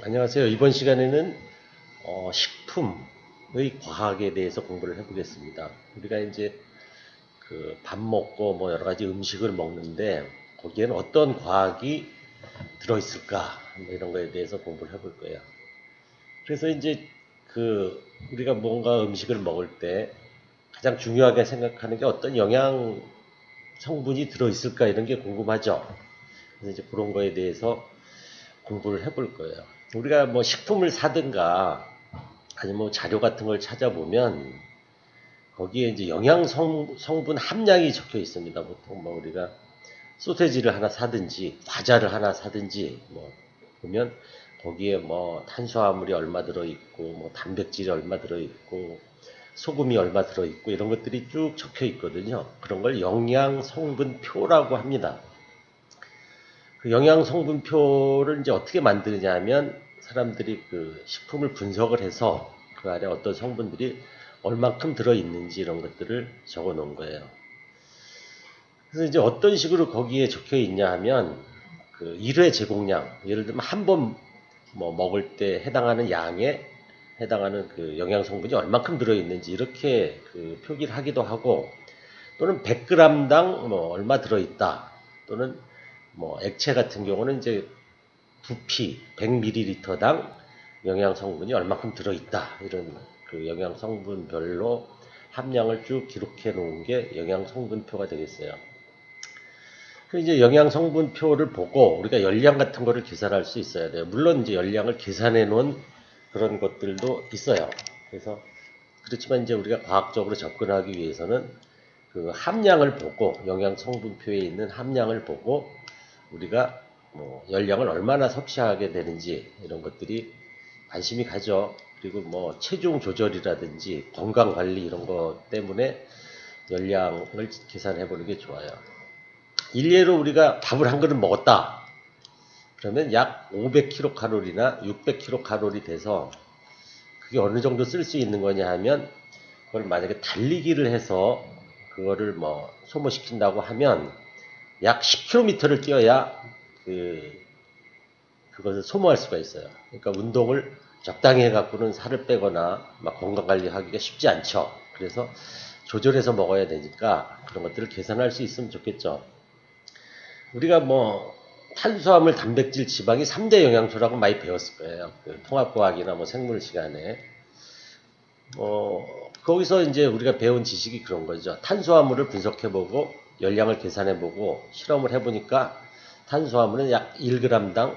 안녕하세요. 이번 시간에는 식품의 과학에 대해서 공부를 해보겠습니다. 우리가 이제 그 밥 먹고 뭐 여러 가지 음식을 먹는데 거기에는 어떤 과학이 들어있을까 뭐 이런 거에 대해서 공부를 해볼 거예요. 그래서 이제 그 우리가 뭔가 음식을 먹을 때 가장 중요하게 생각하는 게 어떤 영양 성분이 들어있을까 이런 게 궁금하죠. 그래서 이제 그런 거에 대해서 공부를 해볼 거예요. 우리가 뭐 식품을 사든가 아니면 뭐 자료 같은 걸 찾아보면 거기에 이제 성분 함량이 적혀 있습니다. 보통 뭐 우리가 소세지를 하나 사든지 과자를 하나 사든지 뭐 보면 거기에 뭐 탄수화물이 얼마 들어있고 뭐 단백질이 얼마 들어있고 소금이 얼마 들어있고 이런 것들이 쭉 적혀 있거든요. 그런 걸 영양 성분표라고 합니다. 그 영양 성분표를 이제 어떻게 만드느냐 하면 사람들이 그 식품을 분석을 해서 그 안에 어떤 성분들이 얼만큼 들어있는지 이런 것들을 적어 놓은 거예요. 그래서 이제 어떤 식으로 거기에 적혀 있냐 하면 그 1회 제공량, 예를 들면 한 번 뭐 먹을 때 해당하는 양에 해당하는 그 영양 성분이 얼만큼 들어있는지 이렇게 그 표기를 하기도 하고 또는 100g당 뭐 얼마 들어있다 또는 뭐 액체 같은 경우는 이제 부피 100ml당 영양 성분이 얼마큼 들어있다 이런 그 영양 성분별로 함량을 쭉 기록해 놓은 게 영양 성분표가 되겠어요. 그 이제 영양 성분표를 보고 우리가 열량 같은 거를 계산할 수 있어야 돼요. 물론 이제 열량을 계산해 놓은 그런 것들도 있어요. 그래서 그렇지만 이제 우리가 과학적으로 접근하기 위해서는 그 함량을 보고 영양 성분표에 있는 함량을 보고 우리가 뭐 열량을 얼마나 섭취하게 되는지 이런 것들이 관심이 가죠. 그리고 뭐 체중 조절이라든지 건강 관리 이런 것 때문에 열량을 계산해 보는 게 좋아요. 일례로 우리가 밥을 한 그릇 먹었다. 그러면 약 500kcal나 600kcal 돼서 그게 어느 정도 쓸 수 있는 거냐 하면 그걸 만약에 달리기를 해서 그거를 뭐 소모시킨다고 하면 약 10km를 뛰어야 그것을 소모할 수가 있어요. 그러니까 운동을 적당히 해갖고는 살을 빼거나 막 건강 관리하기가 쉽지 않죠. 그래서 조절해서 먹어야 되니까 그런 것들을 계산할 수 있으면 좋겠죠. 우리가 뭐 탄수화물, 단백질, 지방이 3대 영양소라고 많이 배웠을 거예요. 그 통합과학이나 뭐 생물 시간에. 거기서 이제 우리가 배운 지식이 그런 거죠. 탄수화물을 분석해보고 열량을 계산해보고 실험을 해보니까 탄수화물은 약 1g당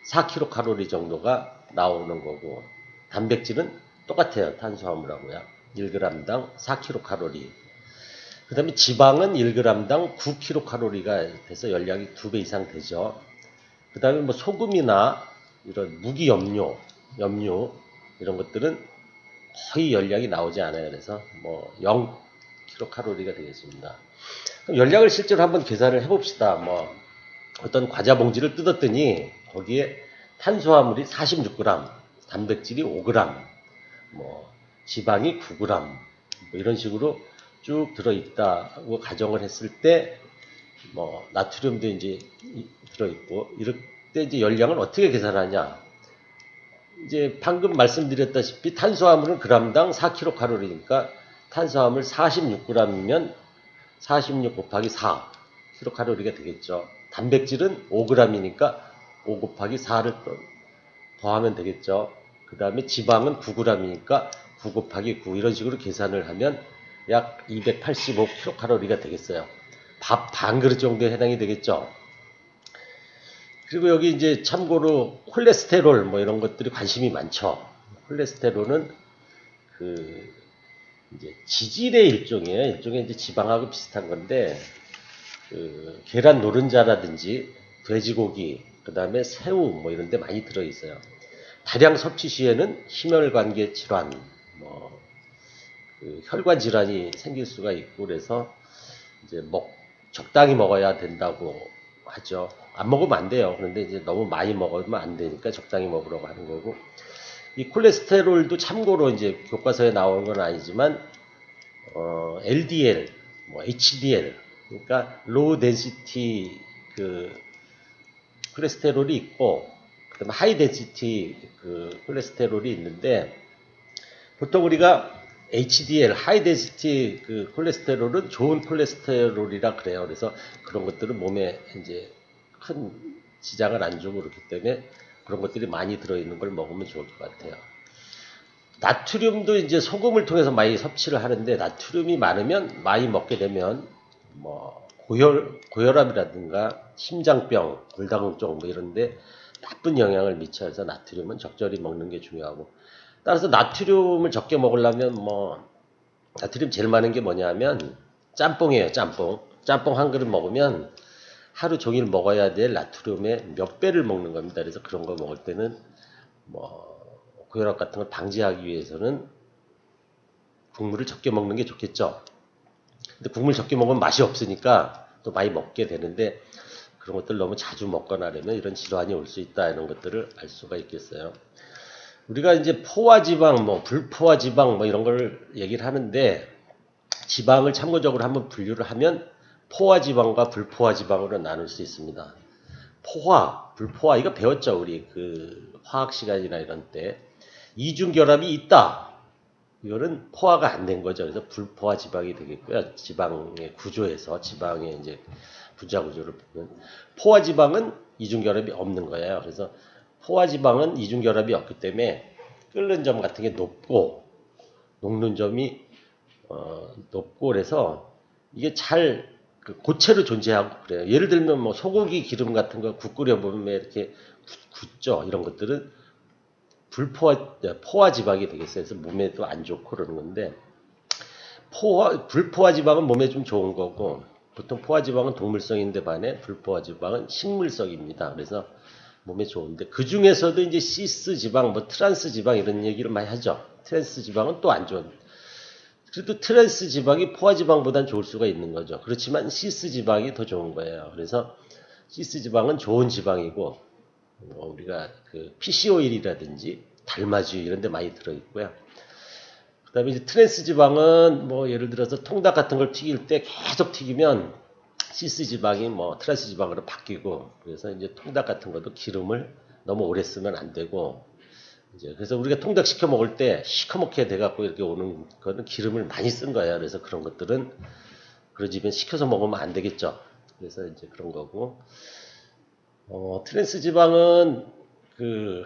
4kcal 정도가 나오는 거고 단백질은 똑같아요. 탄수화물하고요. 1g당 4kcal. 그 다음에 지방은 1g당 9kcal가 돼서 열량이 2배 이상 되죠. 그 다음에 뭐 소금이나 이런 무기염료, 염료 이런 것들은 거의 열량이 나오지 않아요. 그래서 뭐 0kcal가 되겠습니다. 그럼 열량을 실제로 한번 계산을 해봅시다. 뭐 어떤 과자 봉지를 뜯었더니 거기에 탄수화물이 46g, 단백질이 5g, 뭐 지방이 9g, 뭐 이런 식으로 쭉 들어있다고 가정을 했을 때, 뭐 나트륨도 이제 들어있고 이럴 때 이제 열량을 어떻게 계산하냐? 이제 방금 말씀드렸다시피 탄수화물은 g당 4kcal니까 탄수화물 46g이면 46 곱하기 4kcal가 되겠죠. 단백질은 5g이니까 5 곱하기 4를 더하면 되겠죠. 그 다음에 지방은 9g이니까 9 곱하기 9 이런 식으로 계산을 하면 약 285kcal가 되겠어요. 밥 반 그릇 정도에 해당이 되겠죠. 그리고 여기 이제 참고로 콜레스테롤 뭐 이런 것들이 관심이 많죠. 콜레스테롤은 그 이제 지질의 일종이에요. 일종의 이제 지방하고 비슷한 건데 그 계란 노른자라든지 돼지고기 그다음에 새우 뭐 이런 데 많이 들어 있어요. 다량 섭취 시에는 심혈관계 질환 그 혈관 질환이 생길 수가 있고 그래서 이제 적당히 먹어야 된다고 하죠. 안 먹으면 안 돼요. 그런데 이제 너무 많이 먹으면 안 되니까 적당히 먹으라고 하는 거고. 이 콜레스테롤도 참고로 이제 교과서에 나오는 건 아니지만, LDL, 뭐 HDL, 그러니까 로우 덴시티 그 콜레스테롤이 있고, 그다음에 하이 덴시티 그 콜레스테롤이 있는데 보통 우리가 HDL, 하이 덴시티 그 콜레스테롤은 좋은 콜레스테롤이라 그래요. 그래서 그런 것들은 몸에 이제 큰 지장을 안 주고 그렇기 때문에 그런 것들이 많이 들어있는 걸 먹으면 좋을 것 같아요. 나트륨도 이제 소금을 통해서 많이 섭취를 하는데 나트륨이 많으면 많이 먹게 되면 뭐 고혈압이라든가 심장병, 골다공증 뭐 이런데 나쁜 영향을 미쳐서 나트륨은 적절히 먹는 게 중요하고 따라서 나트륨을 적게 먹으려면 뭐 나트륨 제일 많은 게 뭐냐면 짬뽕이에요. 짬뽕 한 그릇 먹으면 하루 종일 먹어야 될 나트륨의 몇 배를 먹는 겁니다. 그래서 그런 거 먹을 때는 뭐 고혈압 같은 걸 방지하기 위해서는 국물을 적게 먹는 게 좋겠죠. 근데 국물 적게 먹으면 맛이 없으니까 또 많이 먹게 되는데 그런 것들 너무 자주 먹거나 하면 이런 질환이 올 수 있다 이런 것들을 알 수가 있겠어요. 우리가 이제 포화지방, 뭐 불포화지방 뭐 이런 걸 얘기를 하는데 지방을 참고적으로 한번 분류를 하면 포화지방과 불포화지방으로 나눌 수 있습니다. 포화, 불포화 이거 배웠죠 우리 그 화학 시간이나 이런 때 이중결합이 있다. 이거는 포화가 안 된 거죠. 그래서 불포화 지방이 되겠고요. 지방의 구조에서 지방의 이제 분자 구조를 보면 포화 지방은 이중결합이 없는 거예요. 그래서 포화 지방은 이중결합이 없기 때문에 끓는 점 같은 게 높고 녹는 점이 높고 그래서 이게 잘 고체로 존재하고 그래요. 예를 들면 뭐 소고기 기름 같은 거 국 끓여 보면 이렇게 굳죠. 이런 것들은 포화 지방이 되겠어요. 그래서 몸에도 안 좋고 그러는 건데 불포화 지방은 몸에 좀 좋은 거고 보통 포화 지방은 동물성인데 반해 불포화 지방은 식물성입니다. 그래서 몸에 좋은데 그 중에서도 이제 시스 지방, 뭐 트란스 지방 이런 얘기를 많이 하죠. 트랜스 지방은 또 안 좋은. 그래도 트랜스 지방이 포화 지방보단 좋을 수가 있는 거죠. 그렇지만 시스 지방이 더 좋은 거예요. 그래서 시스 지방은 좋은 지방이고 우리가 그 PC 오일이라든지 달마지 이런 데 많이 들어 있고요. 그다음에 이제 트랜스 지방은 뭐 예를 들어서 통닭 같은 걸 튀길 때 계속 튀기면 시스 지방이 뭐 트랜스 지방으로 바뀌고 그래서 이제 통닭 같은 것도 기름을 너무 오래 쓰면 안 되고 이제 그래서 우리가 통닭 시켜 먹을 때 시커멓게 돼 갖고 이렇게 오는 거는 기름을 많이 쓴 거예요. 그래서 그런 것들은 그러지면 시켜서 먹으면 안 되겠죠. 그래서 이제 그런 거고 트랜스 지방은 그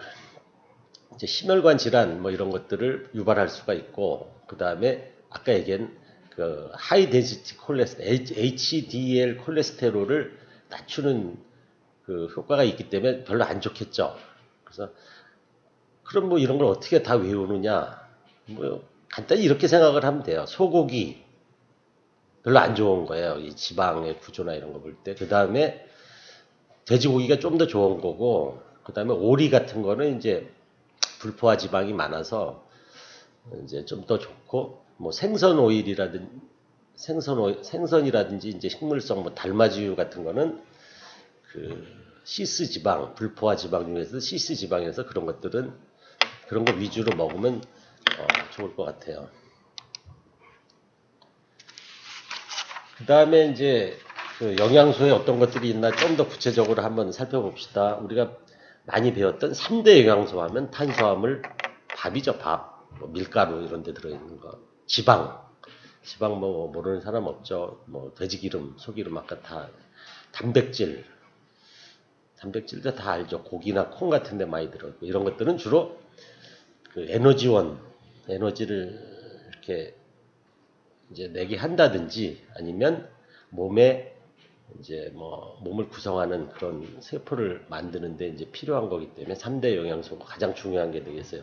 이제 심혈관 질환 뭐 이런 것들을 유발할 수가 있고 그 다음에 아까 얘기한 그 하이 덴시티 HDL 콜레스테롤을 낮추는 그 효과가 있기 때문에 별로 안 좋겠죠. 그래서 그럼 뭐 이런 걸 어떻게 다 외우느냐? 뭐 간단히 이렇게 생각을 하면 돼요. 소고기 별로 안 좋은 거예요. 이 지방의 구조나 이런 거 볼 때. 그 다음에 돼지고기가 좀 더 좋은 거고, 그 다음에 오리 같은 거는 이제 불포화 지방이 많아서 이제 좀 더 좋고, 뭐 생선 오일이라든지 생선이라든지 이제 식물성 뭐 달마지유 같은 거는 그 시스 지방, 불포화 지방 중에서 시스 지방에서 그런 것들은 그런 거 위주로 먹으면 좋을 것 같아요. 그 다음에 이제 그 영양소에 어떤 것들이 있나 좀 더 구체적으로 한번 살펴봅시다. 우리가 많이 배웠던 3대 영양소 하면 탄수화물, 밥이죠, 밥. 뭐 밀가루 이런 데 들어있는 거. 지방 뭐 모르는 사람 없죠. 뭐 돼지기름, 소기름 아까 다 단백질도 다 알죠. 고기나 콩 같은 데 많이 들어있고 이런 것들은 주로 그 에너지를 이렇게 이제 내게 한다든지 아니면 몸에 이제 뭐 몸을 구성하는 그런 세포를 만드는데 이제 필요한 거기 때문에 3대 영양소가 가장 중요한 게 되겠어요.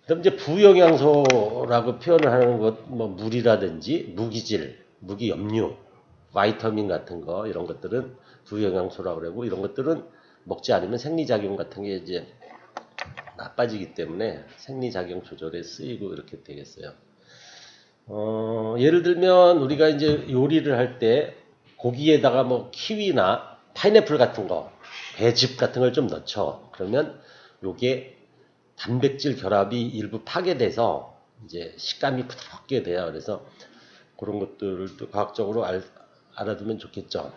그럼 이제 부영양소라고 표현을 하는 것, 뭐 물이라든지 무기질, 무기염류, 바이터민 같은 거 이런 것들은 부영양소라고 그러고 이런 것들은 먹지 않으면 생리작용 같은 게 이제 나빠지기 때문에 생리작용 조절에 쓰이고 이렇게 되겠어요. 예를 들면 우리가 이제 요리를 할 때 고기에다가 뭐 키위나 파인애플 같은 거, 배즙 같은 걸 좀 넣죠. 그러면 요게 단백질 결합이 일부 파괴돼서 이제 식감이 부드럽게 돼요. 그래서 그런 것들을 또 과학적으로 알아두면 좋겠죠.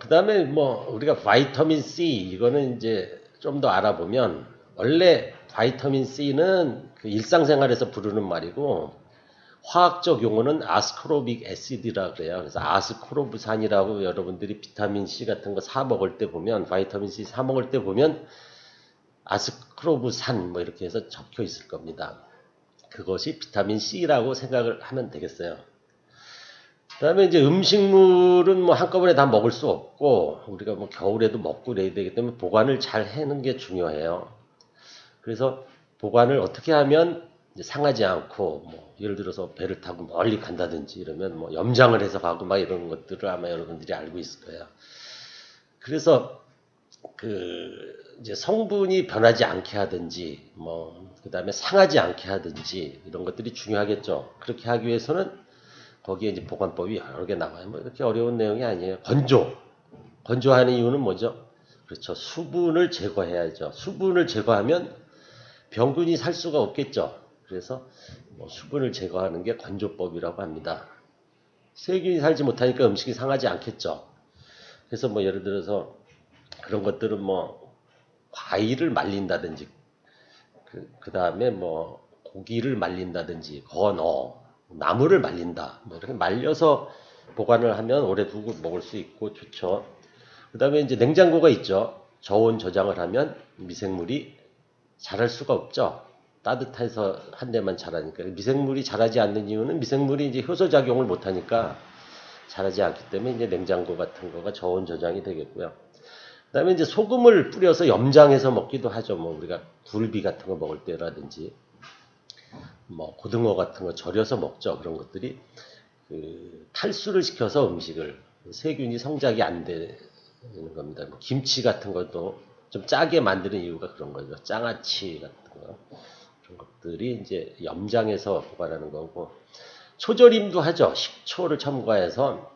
그다음에 뭐 우리가 바이타민 C 이거는 이제 좀 더 알아보면 원래 바이타민 C는 그 일상생활에서 부르는 말이고 화학적 용어는 아스코르빅 애시드라 그래요. 그래서 아스코르브산이라고 여러분들이 비타민 C 같은 거 사 먹을 때 보면 바이타민 C 사 먹을 때 보면 아스코르브산 뭐 이렇게 해서 적혀 있을 겁니다. 그것이 비타민 C라고 생각을 하면 되겠어요. 그다음에 이제 음식물은 뭐 한꺼번에 다 먹을 수 없고 우리가 뭐 겨울에도 먹고 그래야 되기 때문에 보관을 잘 해놓는 게 중요해요. 그래서 보관을 어떻게 하면 이제 상하지 않고 뭐 예를 들어서 배를 타고 멀리 간다든지 이러면 뭐 염장을 해서 가고 막 이런 것들을 아마 여러분들이 알고 있을 거예요. 그래서 그 이제 성분이 변하지 않게 하든지 뭐 그다음에 상하지 않게 하든지 이런 것들이 중요하겠죠. 그렇게 하기 위해서는 거기에 이제 보관법이 여러 개 나와요. 뭐 이렇게 어려운 내용이 아니에요. 건조하는 이유는 뭐죠? 그렇죠. 수분을 제거해야죠. 수분을 제거하면 병균이 살 수가 없겠죠. 그래서 뭐 수분을 제거하는 게 건조법이라고 합니다. 세균이 살지 못하니까 음식이 상하지 않겠죠. 그래서 뭐 예를 들어서 그런 것들은 뭐 과일을 말린다든지 그 다음에 뭐 고기를 말린다든지 건어 나무를 말린다 뭐 이렇게 말려서 보관을 하면 오래 두고 먹을 수 있고 좋죠. 그 다음에 이제 냉장고가 있죠. 저온 저장을 하면 미생물이 자랄 수가 없죠. 따뜻해서 한 대만 자라니까. 미생물이 자라지 않는 이유는 미생물이 이제 효소작용을 못하니까 자라지 않기 때문에 이제 냉장고 같은 거가 저온 저장이 되겠고요. 그다음에 이제 소금을 뿌려서 염장해서 먹기도 하죠. 뭐 우리가 굴비 같은 거 먹을 때라든지 뭐 고등어 같은 거 절여서 먹죠. 그런 것들이 그 탈수를 시켜서 음식을 세균이 성장이 안 되는 겁니다. 뭐 김치 같은 것도 좀 짜게 만드는 이유가 그런 거죠. 장아찌 같은 거 그런 것들이 이제 염장해서 보관하는 거고 초절임도 하죠. 식초를 첨가해서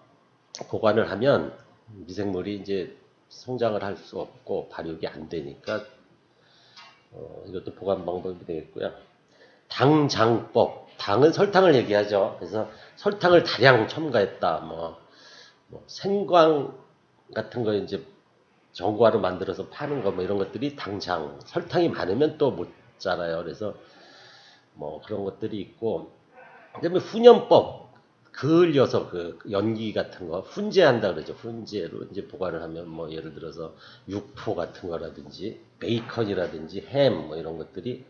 보관을 하면 미생물이 이제 성장을 할 수 없고 발육이 안 되니까 이것도 보관 방법이 되겠고요. 당장법, 당은 설탕을 얘기하죠. 그래서 설탕을 다량 첨가했다. 뭐 생광 같은 거 이제 전구화로 만들어서 파는 거 뭐 이런 것들이 당장 설탕이 많으면 또 못 자라요. 그래서 뭐 그런 것들이 있고 그다음에 훈연법 그을려서 그 연기 같은 거 훈제한다 그러죠. 훈제로 이제 보관을 하면 뭐 예를 들어서 육포 같은 거라든지 베이컨이라든지 햄 뭐 이런 것들이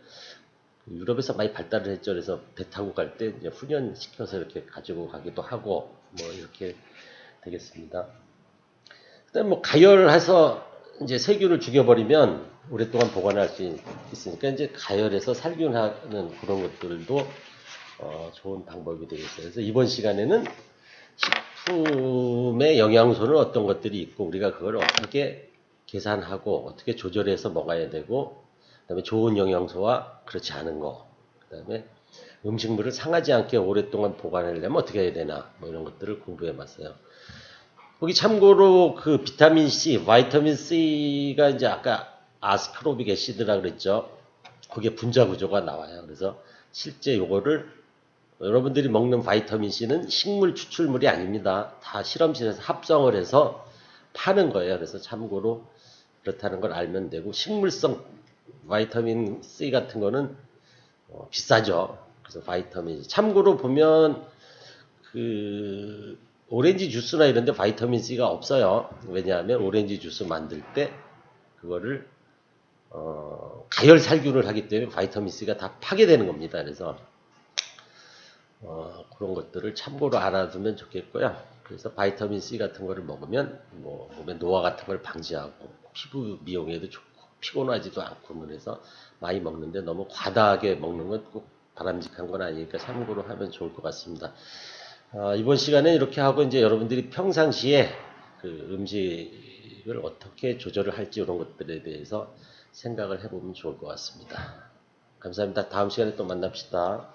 유럽에서 많이 발달을 했죠. 그래서 배 타고 갈 때 이제 훈연시켜서 이렇게 가지고 가기도 하고 뭐 이렇게 되겠습니다. 그다음 뭐 가열해서 이제 세균을 죽여버리면 오랫동안 보관할 수 있으니까 이제 가열해서 살균하는 그런 것들도 좋은 방법이 되겠어요. 그래서 이번 시간에는 식품의 영양소는 어떤 것들이 있고 우리가 그걸 어떻게 계산하고 어떻게 조절해서 먹어야 되고 그다음에 좋은 영양소와 그렇지 않은 거 그다음에 음식물을 상하지 않게 오랫동안 보관하려면 어떻게 해야 되나 뭐 이런 것들을 공부해 봤어요. 거기 참고로 그 비타민 C, 바이타민 C가 이제 아까 아스코르빅 애시드라 그랬죠. 거기에 분자 구조가 나와요. 그래서 실제 요거를 여러분들이 먹는 바이타민 C는 식물 추출물이 아닙니다. 다 실험실에서 합성을 해서 파는 거예요. 그래서 참고로 그렇다는 걸 알면 되고 식물성 바이타민 C 같은 거는 비싸죠. 그래서 바이타민 C. 참고로 보면 그 오렌지 주스나 이런 데 바이타민 C가 없어요. 왜냐하면 오렌지 주스 만들 때 그거를 가열 살균을 하기 때문에 바이타민 C가 다 파괴되는 겁니다. 그래서 그런 것들을 참고로 알아두면 좋겠고요. 그래서 바이타민 C 같은 거를 먹으면 뭐 몸에 노화 같은 걸 방지하고 피부 미용에도 좋고 피곤하지도 않고 그래서 많이 먹는데 너무 과다하게 먹는 건 꼭 바람직한 건 아니니까 참고로 하면 좋을 것 같습니다. 이번 시간에 이렇게 하고 이제 여러분들이 평상시에 그 음식을 어떻게 조절을 할지 이런 것들에 대해서 생각을 해보면 좋을 것 같습니다. 감사합니다. 다음 시간에 또 만납시다.